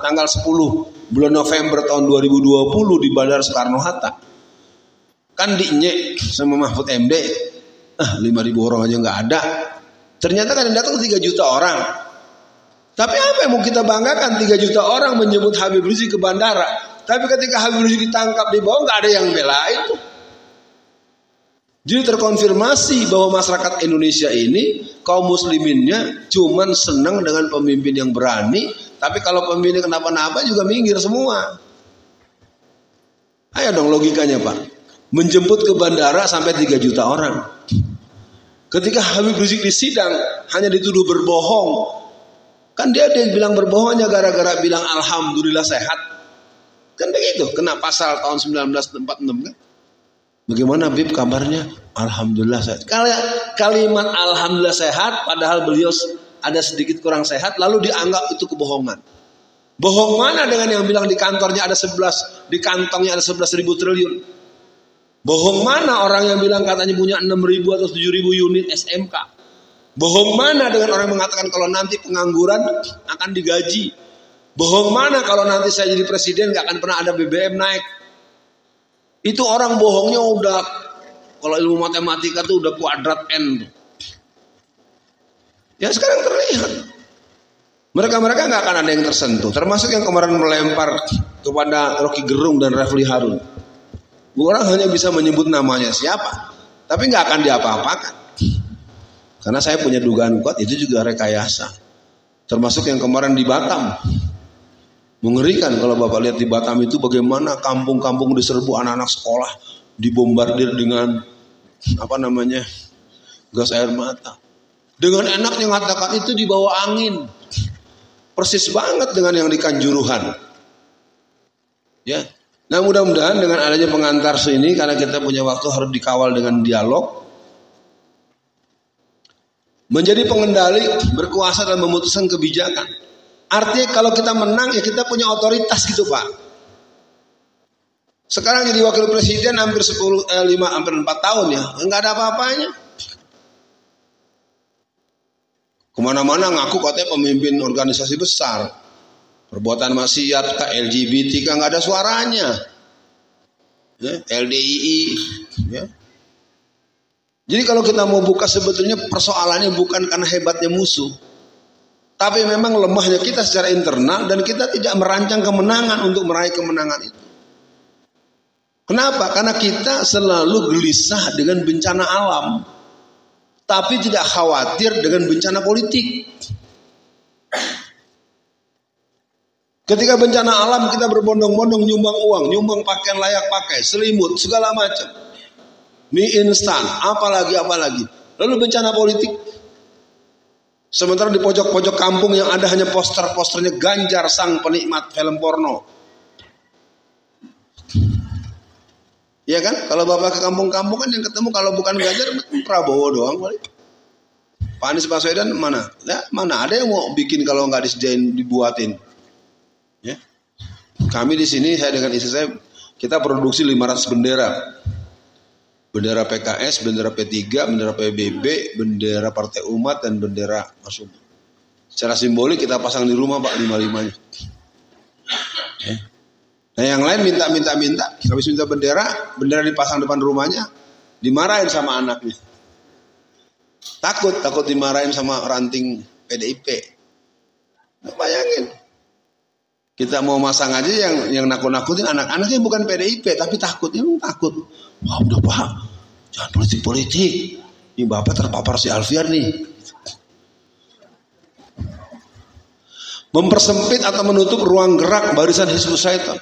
tanggal 10 bulan November tahun 2020 di Bandara Soekarno-Hatta. Kan dinyek sama Mahfud MD, 5.000 orang aja nggak ada. Ternyata kan yang datang 3 juta orang. Tapi apa yang mau kita banggakan, 3 juta orang menyebut Habib Rizik ke bandara. Tapi ketika Habib Rizik ditangkap di bawah nggak ada yang bela itu. Jadi terkonfirmasi bahwa masyarakat Indonesia ini, kaum musliminnya cuman senang dengan pemimpin yang berani. Tapi kalau pemimpin kenapa-napa juga minggir semua. Ayo dong logikanya Pak. Menjemput ke bandara sampai 3 juta orang. Ketika Habib Rizik disidang hanya dituduh berbohong. Kan dia ada yang bilang berbohongnya gara-gara bilang alhamdulillah sehat. Kan begitu, kena pasal tahun 1946 kan. Bagaimana Bib kabarnya? Alhamdulillah sehat. Kalimat alhamdulillah sehat padahal beliau ada sedikit kurang sehat lalu dianggap itu kebohongan. Bohong mana dengan yang bilang di kantornya ada 11, di kantongnya ada 11.000 triliun. Bohong mana orang yang bilang katanya punya 6.000 atau 7.000 unit SMK. Bohong mana dengan orang yang mengatakan kalau nanti pengangguran akan digaji. Bohong mana kalau nanti saya jadi presiden gak akan pernah ada BBM naik. Itu orang bohongnya udah, kalau ilmu matematika tuh udah kuadrat N. Ya sekarang terlihat. Mereka gak akan ada yang tersentuh. Termasuk yang kemarin melempar kepada Rocky Gerung dan Refli Harun. Orang hanya bisa menyebut namanya siapa. Tapi gak akan diapa-apakan. Karena saya punya dugaan kuat itu juga rekayasa. Termasuk yang kemarin di Batam. Mengerikan kalau Bapak lihat di Batam itu bagaimana kampung-kampung diserbu anak-anak sekolah. Dibombardir dengan gas air mata. Dengan enaknya mengatakan itu di bawah angin. Persis banget dengan yang di Kanjuruhan. Ya. Nah mudah-mudahan dengan adanya pengantar sini karena kita punya waktu harus dikawal dengan dialog. Menjadi pengendali, berkuasa dan memutuskan kebijakan. Artinya kalau kita menang ya kita punya otoritas gitu Pak. Sekarang jadi wakil presiden hampir 4 tahun ya, nggak ada apa-apanya. Kemana-mana ngaku katanya pemimpin organisasi besar. Perbuatan maksiat, LGBT, nggak ada suaranya. Ya, LDII, ya. Jadi kalau kita mau buka sebetulnya persoalannya bukan karena hebatnya musuh. Tapi memang lemahnya kita secara internal dan kita tidak merancang kemenangan untuk meraih kemenangan itu. Kenapa? Karena kita selalu gelisah dengan bencana alam. Tapi tidak khawatir dengan bencana politik. Ketika bencana alam kita berbondong-bondong nyumbang uang, nyumbang pakaian layak pakai, selimut, segala macam. Mie instan, apalagi. Lalu bencana politik. Sementara di pojok-pojok kampung yang ada hanya posternya Ganjar sang penikmat film porno. Ya kan? Kalau Bapak ke kampung-kampung kan yang ketemu kalau bukan Ganjar Prabowo doang. Pak Anies Baswedan mana? Ya, mana ada yang mau bikin kalau nggak disediain dibuatin. Ya. Kami di sini saya dengan istri saya kita produksi 500 bendera. Bendera PKS, bendera P3, bendera PBB, bendera Partai Umat, dan bendera Masyumi. Secara simbolik kita pasang di rumah Pak 5-5-nya. Nah yang lain minta. Habis minta bendera dipasang depan rumahnya, dimarahin sama anaknya. Takut dimarahin sama ranting PDIP. Nah, bayangin. Kita mau masang aja yang nakut-nakutin anak-anaknya bukan PDIP tapi takut. Wah udah Pak, jangan politik. Ini Bapak terpapar si Alfian nih. Mempersempit atau menutup ruang gerak barisan Hizbus Syaitan.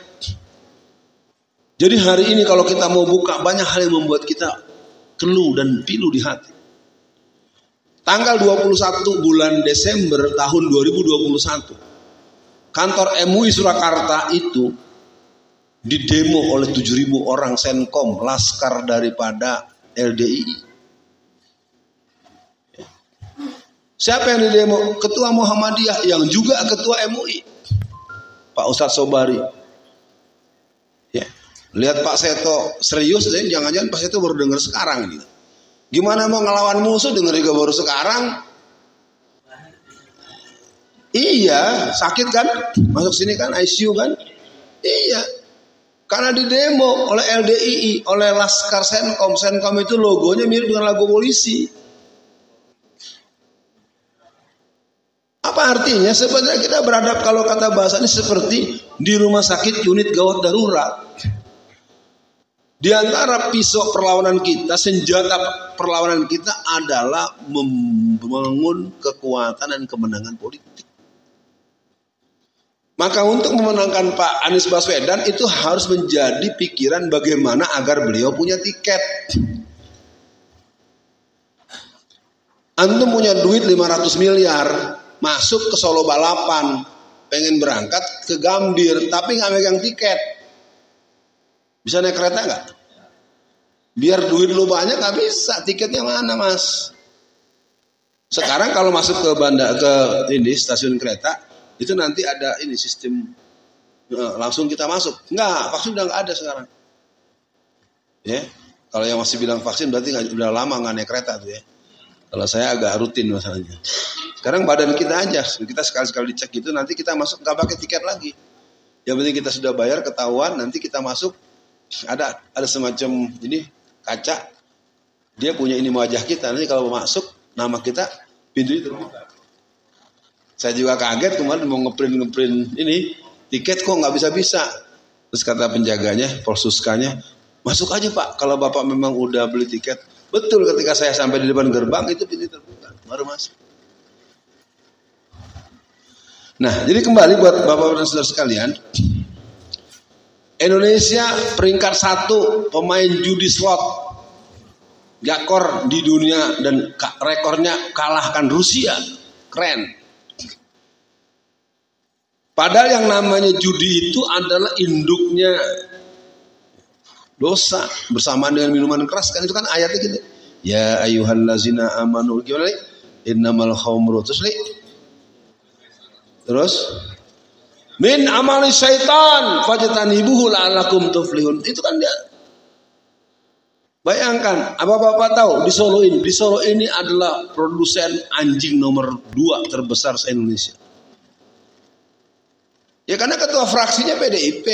Jadi hari ini kalau kita mau buka banyak hal yang membuat kita keluh dan pilu di hati. Tanggal 21 bulan Desember tahun 2021. Kantor MUI Surakarta itu didemo oleh 7.000 orang Senkom, laskar daripada LDII. Siapa yang didemo? Ketua Muhammadiyah yang juga ketua MUI, Pak Ustadz Sobari. Ya. Lihat Pak Seto serius, jangan-jangan Pak Seto baru dengar sekarang. Gitu. Gimana mau ngelawan musuh dengar juga baru sekarang? Iya, sakit kan? Masuk sini kan ICU kan? Iya. Karena di demo oleh LDII, oleh Laskar Senkom. Senkom itu logonya mirip dengan logo polisi. Apa artinya? Sebenarnya kita beradab kalau kata bahasanya seperti di rumah sakit unit gawat darurat. Di antara pisau perlawanan kita, senjata perlawanan kita adalah membangun kekuatan dan kemenangan politik. Maka untuk memenangkan Pak Anies Baswedan itu harus menjadi pikiran bagaimana agar beliau punya tiket. Antum punya duit 500 miliar, masuk ke Solo balapan, pengen berangkat ke Gambir, tapi nggak megang tiket. Bisa naik kereta nggak? Biar duit lu banyak nggak bisa, tiketnya mana mas? Sekarang kalau masuk ke stasiun kereta, itu nanti ada ini sistem langsung kita masuk. Enggak, vaksin udah nggak ada sekarang. Ya, kalau yang masih bilang vaksin berarti udah lama nggak naik kereta tuh ya. Kalau saya agak rutin masalahnya. Sekarang badan kita aja, kita sekali-sekali dicek gitu, nanti kita masuk nggak pakai tiket lagi. Yang penting kita sudah bayar, ketahuan, nanti kita masuk. Ada semacam ini kaca, dia punya ini wajah kita. Nanti kalau masuk nama kita, pintu itu terbuka. Saya juga kaget kemarin mau ngeprint ini tiket kok nggak bisa. Terus kata penjaganya, Polsuskanya, masuk aja Pak. Kalau Bapak memang udah beli tiket. Betul, ketika saya sampai di depan gerbang itu pintu terbuka, baru masuk. Nah, jadi kembali buat Bapak dan Saudara sekalian, Indonesia peringkat 1 pemain judi slot gakor di dunia dan rekornya kalahkan Rusia. Keren. Padahal yang namanya judi itu adalah induknya dosa bersamaan dengan minuman keras, kan itu kan ayatnya gitu. Ya ayyuhallazina amanu gimana nih? Innamal khamru terus min amali syaitan fajtanibuhu la'allakum tuflihun. Itu kan dia. Bayangkan, apa Bapak tahu di Solo ini adalah produsen anjing nomor 2 terbesar se-Indonesia. Ya karena ketua fraksinya PDIP.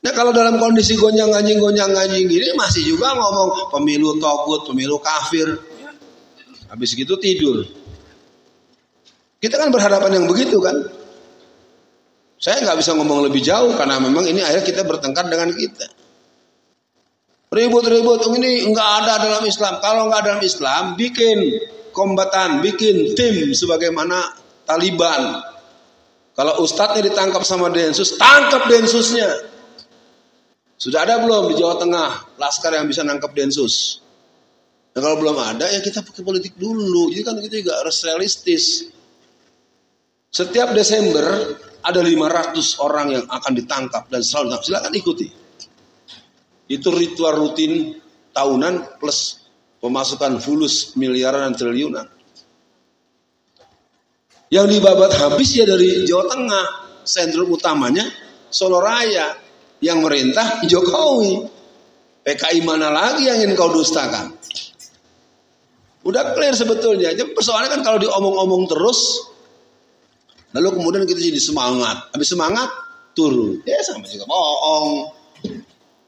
Nah kalau dalam kondisi gonjang-ganjing gini masih juga ngomong pemilu togut, pemilu kafir. Habis gitu tidur. Kita kan berhadapan yang begitu kan. Saya nggak bisa ngomong lebih jauh karena memang ini akhirnya kita bertengkar dengan kita. Ribut-ribut ini nggak ada dalam Islam. Kalau nggak dalam Islam, bikin kombatan, bikin tim sebagaimana Taliban. Kalau ustadznya ditangkap sama Densus, tangkap Densusnya. Sudah ada belum di Jawa Tengah laskar yang bisa nangkap Densus? Nah, kalau belum ada ya kita pakai politik dulu. Jadi kan kita juga harus realistis. Setiap Desember ada 500 orang yang akan ditangkap dan selalu ditangkap. Silakan ikuti. Itu ritual rutin tahunan plus pemasukan fulus miliaran dan triliunan. Yang dibabat habis ya dari Jawa Tengah, sentrum utamanya Solo Raya, yang merintah Jokowi. PKI mana lagi yang ingin kau dustakan? Udah clear sebetulnya. Jadi persoalannya kan kalau diomong-omong terus, lalu kemudian kita jadi semangat. Habis semangat turun, ya sama juga bohong.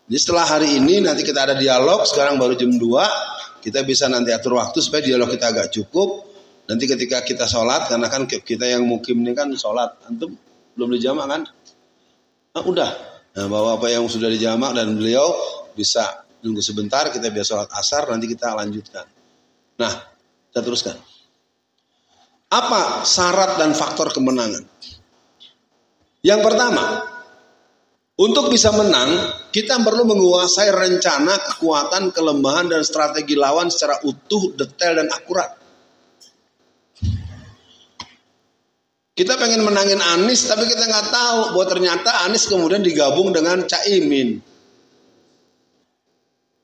Jadi setelah hari ini nanti kita ada dialog. Sekarang baru jam 2, kita bisa nanti atur waktu supaya dialog kita agak cukup. Nanti ketika kita sholat, karena kan kita yang mukim ini kan sholat, antum belum dijamak kan? Nah, udah. Nah, bapak-bapak yang sudah dijamak dan beliau bisa nunggu sebentar, kita biar sholat asar, nanti kita lanjutkan. Nah, kita teruskan. Apa syarat dan faktor kemenangan? Yang pertama, untuk bisa menang, kita perlu menguasai rencana, kekuatan, kelemahan, dan strategi lawan secara utuh, detail, dan akurat. Kita pengen menangin Anies, tapi kita nggak tahu bahwa ternyata Anies kemudian digabung dengan Caimin.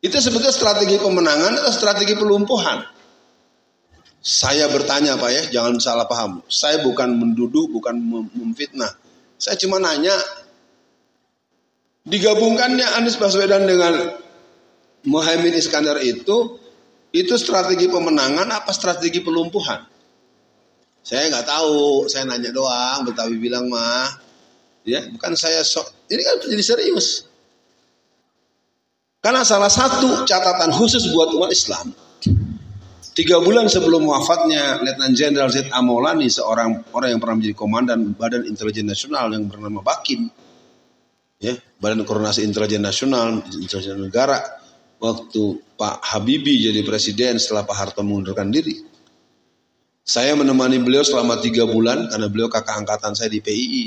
Itu sebetulnya strategi pemenangan atau strategi pelumpuhan? Saya bertanya Pak ya, jangan salah paham. Saya bukan menduduh, bukan memfitnah. Saya cuma nanya, digabungkannya Anies Baswedan dengan Muhaimin Iskandar itu strategi pemenangan apa strategi pelumpuhan? Saya nggak tahu, saya nanya doang. Betawi bilang mah, ya bukan saya sok. Ini kan jadi serius. Karena salah satu catatan khusus buat umat Islam, 3 bulan sebelum wafatnya Letnan Jenderal Z. A. Maulani, seorang orang yang pernah menjadi komandan Badan Intelijen Nasional yang bernama Bakin, ya, Badan Koordinasi Intelijen Nasional, Intelijen Negara, waktu Pak Habibie jadi presiden setelah Pak Harto mengundurkan diri. Saya menemani beliau selama 3 bulan karena beliau kakak angkatan saya di PII.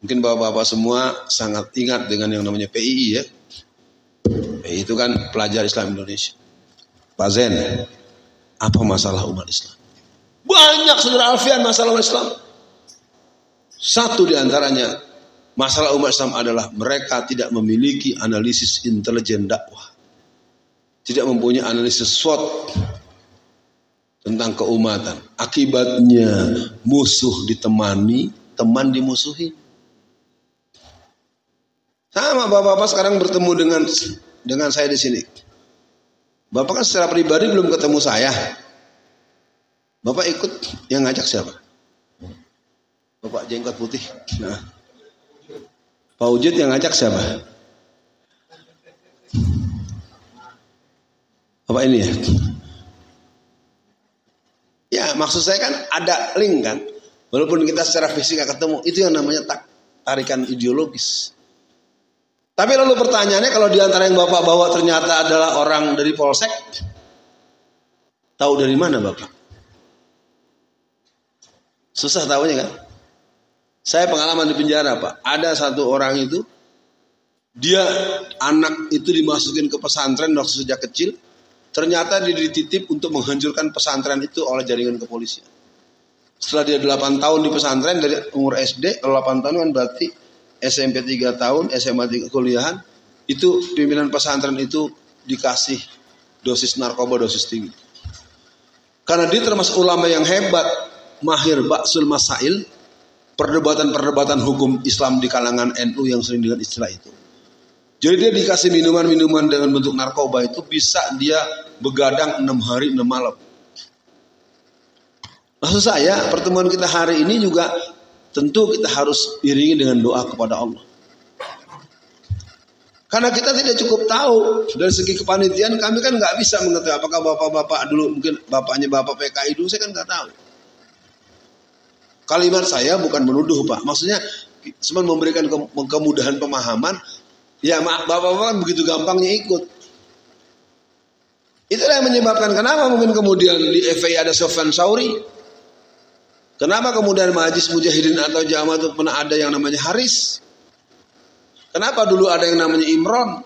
Mungkin bapak-bapak semua sangat ingat dengan yang namanya PII, ya. PII itu kan Pelajar Islam Indonesia. Pak Zen, apa masalah umat Islam? Banyak, Saudara Alfian, masalah umat Islam. Satu diantaranya, masalah umat Islam adalah mereka tidak memiliki analisis intelijen dakwah. Tidak mempunyai analisis SWOT tentang keumatan. Akibatnya musuh ditemani, teman dimusuhi. Sama bapak-bapak sekarang bertemu dengan saya di sini. Bapak kan secara pribadi belum ketemu saya. Bapak ikut yang ngajak siapa? Bapak jenggot putih. Nah, Pak Ujid yang ngajak siapa? Bapak ini ya. Ya maksud saya kan ada link kan. Walaupun kita secara fisik gak ketemu, itu yang namanya tarikan ideologis. Tapi lalu pertanyaannya, kalau diantara yang Bapak bawa ternyata adalah orang dari Polsek, tahu dari mana Bapak? Susah tahunya kan? Saya pengalaman di penjara Pak. Ada satu orang itu, dia anak itu dimasukin ke pesantren waktu sejak kecil. Ternyata dia dititip untuk menghancurkan pesantren itu oleh jaringan kepolisian. Setelah dia 8 tahun di pesantren, dari umur SD, kalau 8 tahun kan berarti SMP 3 tahun, SMA 3 kuliahan, itu pimpinan pesantren itu dikasih dosis narkoba, dosis tinggi. Karena dia termasuk ulama yang hebat, mahir ba'sul masail, perdebatan-perdebatan hukum Islam di kalangan NU yang sering dengan istilah itu. Jadi dia dikasih minuman-minuman dengan bentuk narkoba itu bisa dia begadang 6 hari 6 malam. Maksud saya pertemuan kita hari ini juga tentu kita harus iringi dengan doa kepada Allah. Karena kita tidak cukup tahu dari segi kepanitiaan, kami kan nggak bisa mengetahui apakah bapak-bapak dulu, mungkin bapaknya bapak PKI dulu, saya kan nggak tahu. Kalimat saya bukan menuduh Pak, maksudnya cuma memberikan kemudahan pemahaman. Ya bapak-bapak begitu gampangnya ikut. Itulah yang menyebabkan kenapa mungkin kemudian di FPI ada Sofyan Sauri. Kenapa kemudian Majlis Mujahidin atau Jamaah itu pernah ada yang namanya Haris. Kenapa dulu ada yang namanya Imron.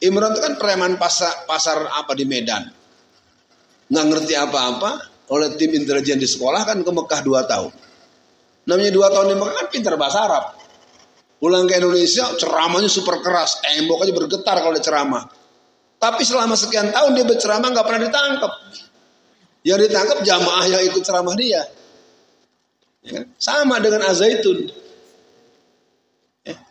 Imron itu kan preman pasar apa di Medan. Nggak ngerti apa-apa, oleh tim intelijen di sekolah kan ke Mekah 2 tahun. Namanya 2 tahun di Mekah kan pintar bahasa Arab. Pulang ke Indonesia ceramahnya super keras, tembok aja bergetar kalau dia ceramah. Tapi selama sekian tahun dia berceramah nggak pernah ditangkap. Yang ditangkap jamaah yang ikut ceramah dia. Ya, sama dengan Az-Zaitun. Ya.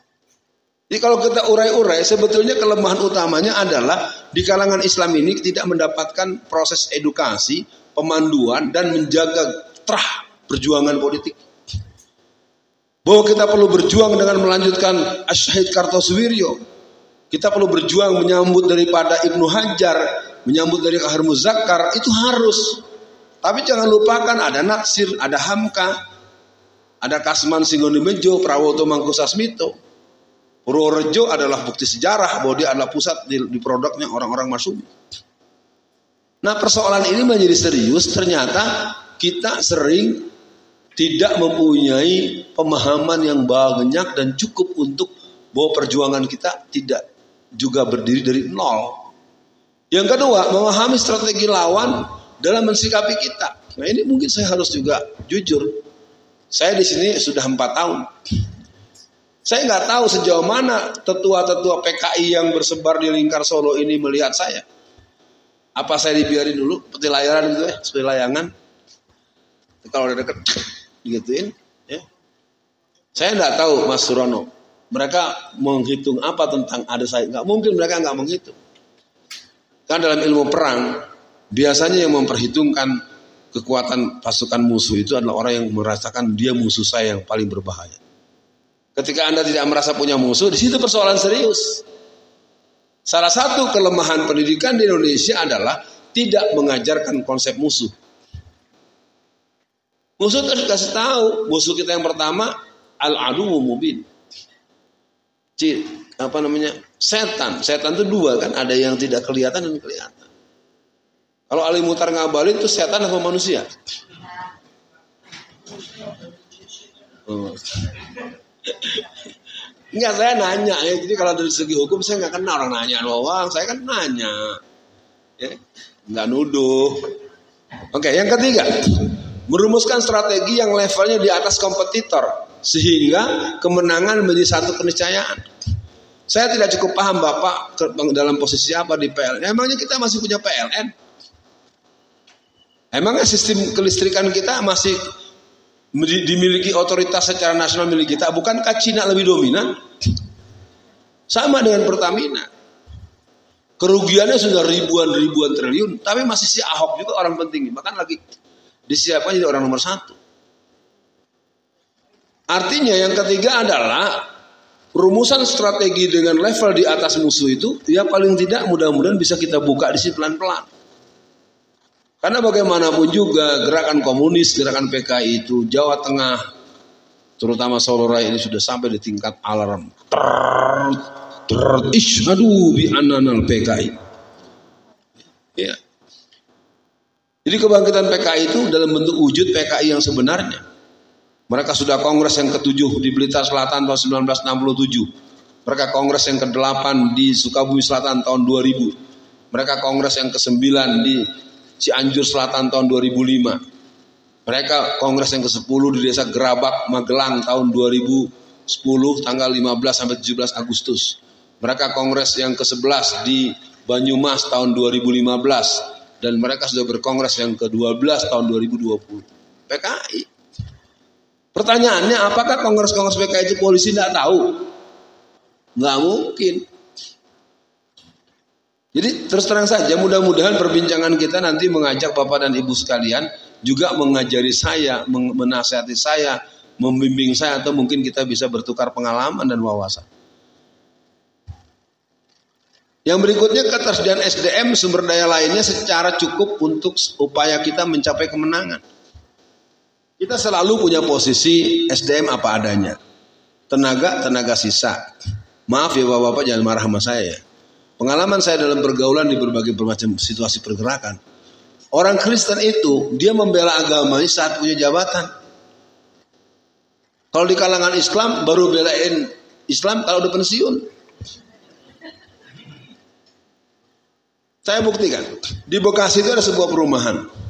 Jadi kalau kita urai-urai, sebetulnya kelemahan utamanya adalah di kalangan Islam ini tidak mendapatkan proses edukasi, pemanduan, dan menjaga terah perjuangan politik. Bahwa kita perlu berjuang dengan melanjutkan Asy-Syahid Kartosuwiryo. Kita perlu berjuang menyambut daripada Ibnu Hajar, menyambut dari Kahar Muzakkar, itu harus. Tapi jangan lupakan ada Natsir, ada Hamka, ada Kasman Singgondimejo, Prawoto Mangkusasmito. Purworejo adalah bukti sejarah bahwa dia adalah pusat di produknya orang-orang Masyumi. Nah persoalan ini menjadi serius, ternyata kita sering tidak mempunyai pemahaman yang banyak dan cukup untuk bahwa perjuangan kita tidak juga berdiri dari nol. Yang kedua, memahami strategi lawan dalam mensikapi kita. Nah ini mungkin saya harus juga jujur. Saya di sini sudah 4 tahun. Saya nggak tahu sejauh mana tetua-tetua PKI yang bersebar di lingkar Solo ini melihat saya. Apa saya dibiarin dulu seperti layaran gitu ya, seperti layangan. Kalau udah deket digituin, ya. Saya nggak tahu Mas Surono. Mereka menghitung apa tentang ada saya? Nggak mungkin mereka nggak menghitung. Kan dalam ilmu perang biasanya yang memperhitungkan kekuatan pasukan musuh itu adalah orang yang merasakan dia musuh saya yang paling berbahaya. Ketika Anda tidak merasa punya musuh, di situ persoalan serius. Salah satu kelemahan pendidikan di Indonesia adalah tidak mengajarkan konsep musuh. Musuh itu harus dikasih tahu. Musuh kita yang pertama al-aduwwu mubin. Setan. Setan itu dua kan, ada yang tidak kelihatan dan kelihatan. Kalau Ali Mutar Ngabalin itu setan apa manusia? Enggak, saya nanya ya. Jadi kalau dari segi hukum saya nggak kenal, orang nanya doang. Saya kan nanya, ya, nggak nuduh. Oke, yang ketiga, merumuskan strategi yang levelnya di atas kompetitor sehingga kemenangan menjadi satu keniscayaan. Saya tidak cukup paham Bapak dalam posisi apa di PLN. Emangnya kita masih punya PLN? Emangnya sistem kelistrikan kita masih dimiliki otoritas secara nasional milik kita? Bukankah Cina lebih dominan? Sama dengan Pertamina. Kerugiannya sudah ribuan triliun, tapi masih si Ahok juga orang penting. Bahkan lagi disiapkan jadi orang nomor 1. Artinya yang ketiga adalah rumusan strategi dengan level di atas musuh itu, ya paling tidak mudah-mudahan bisa kita buka di sini pelan-pelan. Karena bagaimanapun juga gerakan komunis, gerakan PKI itu Jawa Tengah, terutama Solo Raya ini sudah sampai di tingkat alarm. Aduh bi ananal PKI. Ya. Jadi kebangkitan PKI itu dalam bentuk wujud PKI yang sebenarnya. Mereka sudah kongres yang ke-7 di Blitar Selatan tahun 1967. Mereka kongres yang ke-8 di Sukabumi Selatan tahun 2000. Mereka kongres yang ke-9 di Cianjur Selatan tahun 2005. Mereka kongres yang ke-10 di Desa Gerabak, Magelang tahun 2010 tanggal 15 sampai 17 Agustus. Mereka kongres yang ke-11 di Banyumas tahun 2015 dan mereka sudah berkongres yang ke-12 tahun 2020. PKI. Pertanyaannya, apakah kongres-kongres PKI itu polisi tidak tahu? Nggak mungkin. Jadi terus terang saja, mudah-mudahan perbincangan kita nanti mengajak Bapak dan Ibu sekalian juga mengajari saya, menasihati saya, membimbing saya, atau mungkin kita bisa bertukar pengalaman dan wawasan. Yang berikutnya, ketersediaan SDM sumber daya lainnya secara cukup untuk upaya kita mencapai kemenangan. Kita selalu punya posisi SDM apa adanya. Tenaga sisa. Maaf ya Bapak-bapak, jangan marah sama saya ya. Pengalaman saya dalam pergaulan di berbagai macam situasi pergerakan. Orang Kristen itu dia membela agamanya saat punya jabatan. Kalau di kalangan Islam baru belain Islam kalau udah pensiun. Saya buktikan. Di Bekasi itu ada sebuah perumahan.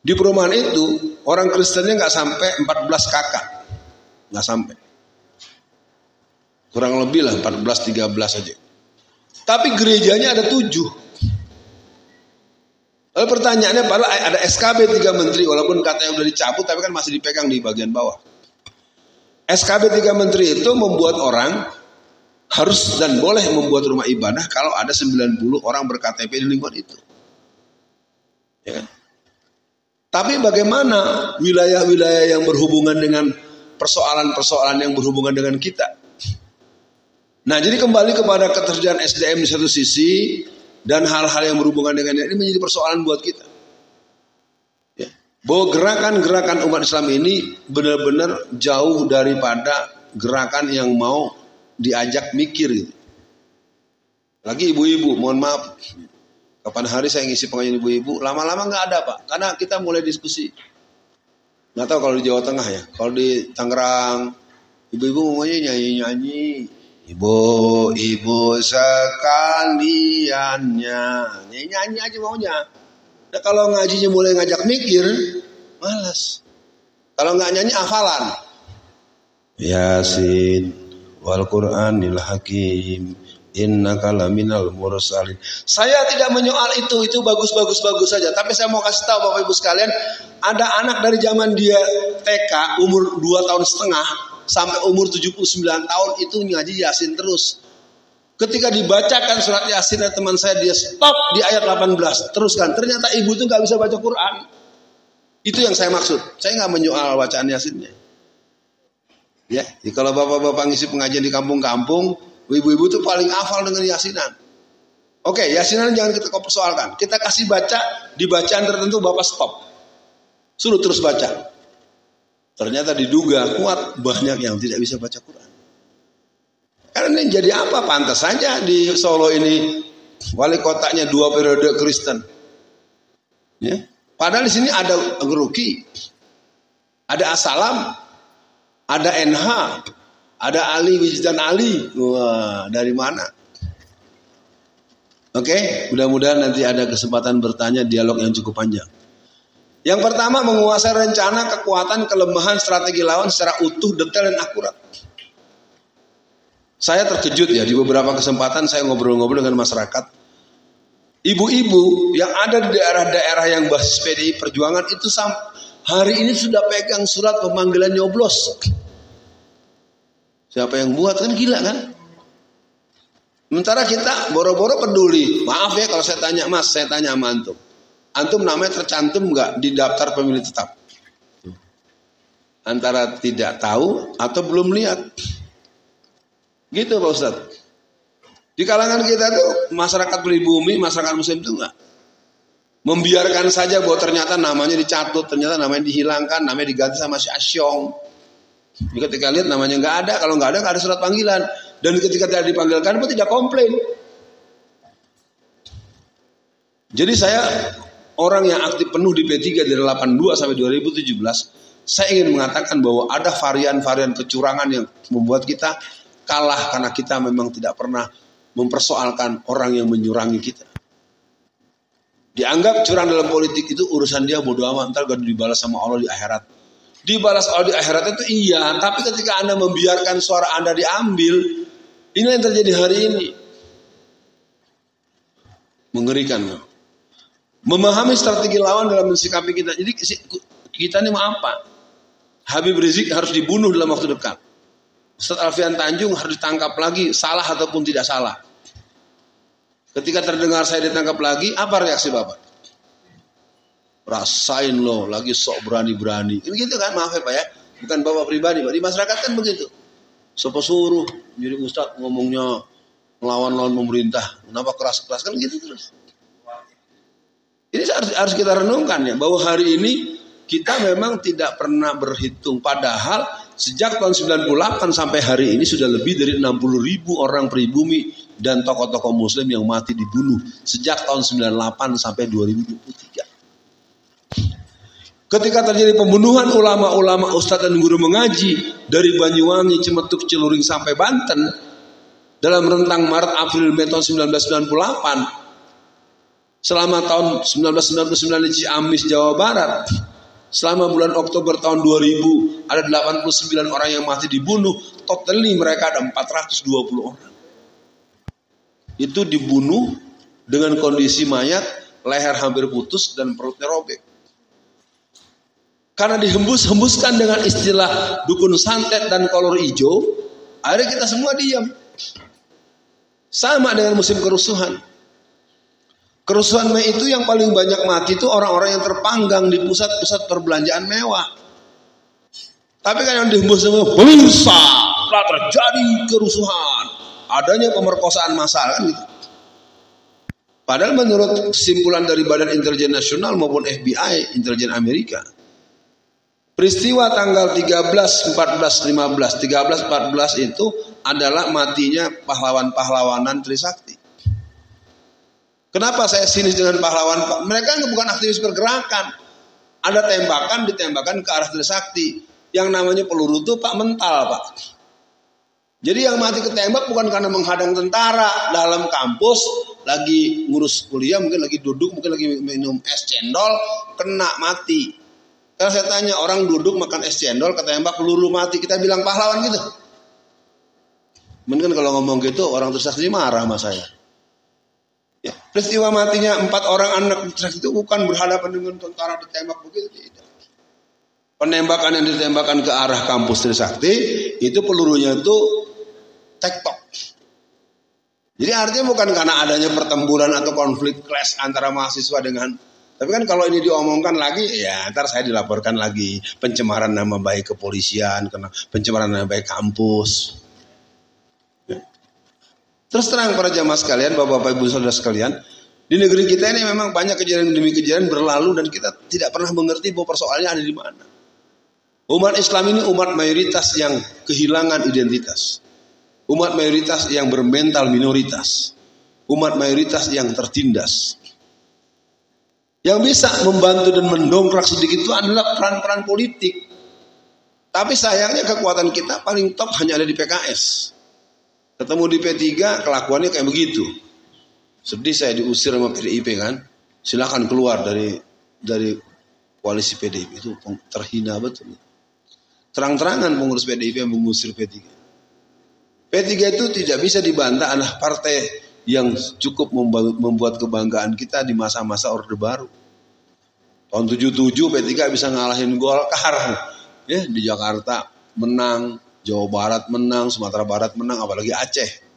Di perumahan itu orang Kristennya nggak sampai 14 kakak, nggak sampai, kurang lebih lah 14-13 aja. Tapi gerejanya ada 7. Lalu pertanyaannya, padahal ada SKB 3 menteri, walaupun katanya udah dicabut, tapi kan masih dipegang di bagian bawah. SKB 3 menteri itu membuat orang harus dan boleh membuat rumah ibadah kalau ada 90 orang ber-KTP di lingkungan itu. Ya kan? Tapi bagaimana wilayah-wilayah yang berhubungan dengan persoalan-persoalan yang berhubungan dengan kita? Nah, jadi kembali kepada ketersediaan SDM di satu sisi dan hal-hal yang berhubungan dengan ini menjadi persoalan buat kita. Ya. Bahwa gerakan-gerakan umat Islam ini benar-benar jauh daripada gerakan yang mau diajak mikir. Gitu. Lagi ibu-ibu, mohon maaf. Kapan hari saya ngisi pengajian ibu-ibu, lama-lama nggak ada Pak, karena kita mulai diskusi. Nggak tahu kalau di Jawa Tengah ya, kalau di Tangerang, ibu-ibu ngomongnya nyanyi-nyanyi. Ibu-ibu sekaliannya, nyanyi aja maunya. Nah, kalau ngajinya mulai ngajak mikir, malas. Kalau nggak nyanyi hafalan. Yasin wal Qur'anil Hakim. Innaka laminal mursalin. Saya tidak menyoal itu bagus saja. Tapi saya mau kasih tahu Bapak Ibu sekalian, ada anak dari zaman dia TK umur 2 tahun setengah sampai umur 79 tahun itu ngaji Yasin terus. Ketika dibacakan surat Yasin, teman saya dia stop di ayat 18, teruskan. Ternyata ibu itu nggak bisa baca Quran. Itu yang saya maksud. Saya nggak menyoal bacaan Yasinnya. Ya, kalau bapak-bapak ngisi pengajian di kampung-kampung, ibu-ibu tuh paling hafal dengan Yasinan. Oke, Yasinan jangan kita persoalkan. Kita kasih baca, di bacaan tertentu bapak stop. Suruh terus baca. Ternyata diduga kuat banyak yang tidak bisa baca Quran. Karena ini jadi apa? Pantas saja di Solo ini wali kotanya 2 periode Kristen. Ya. Padahal di sini ada Geruki, ada Asalam, ada NH, ada Ali Wijdan Ali. Wah, dari mana? Oke, mudah-mudahan nanti ada kesempatan bertanya, dialog yang cukup panjang. Yang pertama, menguasai rencana, kekuatan, kelemahan, strategi lawan secara utuh, detail, dan akurat. Saya terkejut ya, di beberapa kesempatan saya ngobrol-ngobrol dengan masyarakat. Ibu-ibu yang ada di daerah-daerah yang basis PDI Perjuangan itu hari ini sudah pegang surat pemanggilan nyoblos. Siapa yang buat? Kan gila kan? Sementara kita boro-boro peduli. Maaf ya kalau saya tanya Mas, saya tanya sama antum. Antum namanya tercantum nggak di daftar pemilih tetap? Antara tidak tahu atau belum lihat. Gitu Pak Ustadz. Di kalangan kita tuh masyarakat pribumi, masyarakat muslim itu enggak membiarkan saja bahwa ternyata namanya dicatut, ternyata namanya dihilangkan, namanya diganti sama si Asyong. Ketika lihat namanya enggak ada, kalau enggak ada surat panggilan. Dan ketika tidak dipanggilkan pun tidak komplain. Jadi saya orang yang aktif penuh di P3 dari 82 sampai 2017, saya ingin mengatakan bahwa ada varian-varian kecurangan yang membuat kita kalah karena kita memang tidak pernah mempersoalkan orang yang menyurangi kita. Dianggap curang dalam politik itu urusan dia, bodo amat, ntar gak dibalas sama Allah di akhirat. Dibalas Allah di akhirat itu iya, tapi ketika Anda membiarkan suara Anda diambil, ini yang terjadi hari ini. Mengerikan. Memahami strategi lawan dalam mensikapi kita. Jadi kita ini mau apa? Habib Rizik harus dibunuh dalam waktu dekat. Ustadz Alfian Tanjung harus ditangkap lagi, salah ataupun tidak salah. Ketika terdengar saya ditangkap lagi, apa reaksi Bapak? Rasain loh, lagi sok berani-berani. Ini gitu kan, maaf ya Pak ya. Bukan Bapak pribadi, Pak. Di masyarakat kan begitu. Siapa suruh, jadi Ustadz ngomongnya melawan-lawan pemerintah. Kenapa keras-keras, kan gitu terus. Ini harus kita renungkan ya, bahwa hari ini kita memang tidak pernah berhitung. Padahal sejak tahun 98 sampai hari ini sudah lebih dari 60.000 orang pribumi dan tokoh-tokoh muslim yang mati dibunuh sejak tahun 98 sampai 2023. Ketika terjadi pembunuhan ulama-ulama, ustadz dan guru mengaji dari Banyuwangi, Cimetuk, Ciluring sampai Banten dalam rentang Maret April Mei tahun 1998, selama tahun 1999 di Ciamis, Jawa Barat, selama bulan Oktober tahun 2000 ada 89 orang yang mati dibunuh, totally mereka ada 420 orang. Itu dibunuh dengan kondisi mayat, leher hampir putus dan perutnya robek. Karena dihembus-hembuskan dengan istilah dukun santet dan kolor hijau, akhirnya kita semua diam. Sama dengan musim kerusuhan. Kerusuhan Mei itu yang paling banyak mati itu orang-orang yang terpanggang di pusat-pusat perbelanjaan mewah. Tapi kan yang dihembus semua, pemirsa, telah terjadi kerusuhan. Adanya pemerkosaan massal kan gitu. Padahal menurut kesimpulan dari Badan Intelijen Nasional maupun FBI, Intelijen Amerika, peristiwa tanggal 13, 14, 15, 13, 14 itu adalah matinya pahlawan-pahlawanan Trisakti. Kenapa saya sinis dengan pahlawan? Mereka bukan aktivis pergerakan. Ada tembakan, ditembakkan ke arah Trisakti. Yang namanya peluru itu Pak mental, Pak. Jadi yang mati ketembak bukan karena menghadang tentara dalam kampus, lagi ngurus kuliah, mungkin lagi duduk, mungkin lagi minum es cendol, kena mati. Kalau saya tanya orang duduk makan es cendol, ketembak peluru mati, kita bilang pahlawan gitu. Mungkin kalau ngomong gitu orang Trisakti marah sama saya. Ya, peristiwa matinya 4 orang anak Trisakti itu bukan berhadapan dengan tentara ditembak begitu, tidak. Penembakan yang ditembakkan ke arah kampus Trisakti itu pelurunya itu tektok. Jadi artinya bukan karena adanya pertempuran atau konflik clash antara mahasiswa dengan Tapi kan kalau ini diomongkan lagi, ya ntar saya dilaporkan lagi pencemaran nama baik kepolisian, kena pencemaran nama baik kampus. Terus terang para jamaah sekalian, bapak-bapak ibu saudara sekalian, di negeri kita ini memang banyak kejadian demi kejadian berlalu dan kita tidak pernah mengerti bahwa persoalannya ada di mana. Umat Islam ini umat mayoritas yang kehilangan identitas. Umat mayoritas yang bermental minoritas. Umat mayoritas yang tertindas. Yang bisa membantu dan mendongkrak sedikit itu adalah peran-peran politik. Tapi sayangnya kekuatan kita paling top hanya ada di PKS. Ketemu di P3 kelakuannya kayak begitu. Sedih saya diusir sama PDIP kan. Silakan keluar dari koalisi PDIP, itu terhina betul. Terang-terangan pengurus PDIP yang mengusir P3. P3 itu tidak bisa dibantah, adalah partai yang cukup membuat kebanggaan kita di masa-masa Orde Baru. Tahun 77 P3 bisa ngalahin Golkar. Ya, di Jakarta menang, Jawa Barat menang, Sumatera Barat menang, apalagi Aceh.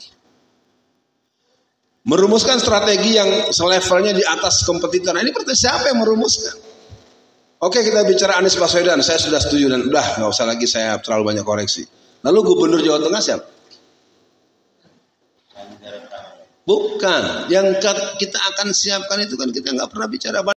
Merumuskan strategi yang selevelnya di atas kompetitor. Nah, ini partai siapa yang merumuskan? Oke, kita bicara Anies Baswedan, saya sudah setuju dan udah nggak usah lagi saya terlalu banyak koreksi. Lalu Gubernur Jawa Tengah siapa? Bukan, yang kita akan siapkan itu kan kita nggak pernah bicara